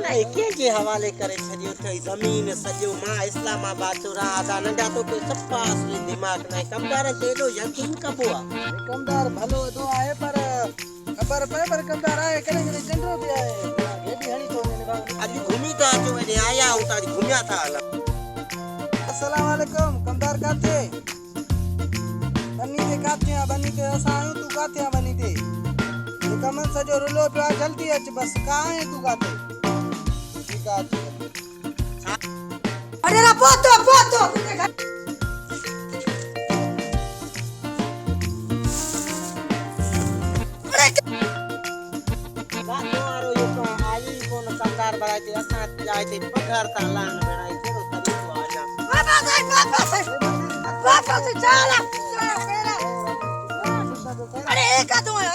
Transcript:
नहीं के हवाले करे छडियो थई जमीन सजो मां इस्लामाबाद तो राजा नंढा तो कोई सप्पा असली दिमाग नहीं कमदार तेलो यकीन कबो आ कमदार भलो तो आहे पर खबर पए पर कमदार आहे करे करे चंडो भी आहे गेडी हणी तो ने बाबू आज घूमी था जो ने आया हूं आज घूमया था अस्सलाम वालेकुम कमदार काथे बनी ते काथे आ बनी ते असा आयो तू काथे आ बनी ते ये कमन सजो रुलो पे जल्दी अच बस कहां है तू काथे ठीक है अरे रा पोतो बारो यो का आई कोन कमदार बराई ते असा जाय ते पगार ता लान बनाई थोड़ो तरीको आजा वापस चला अरे एक आदमी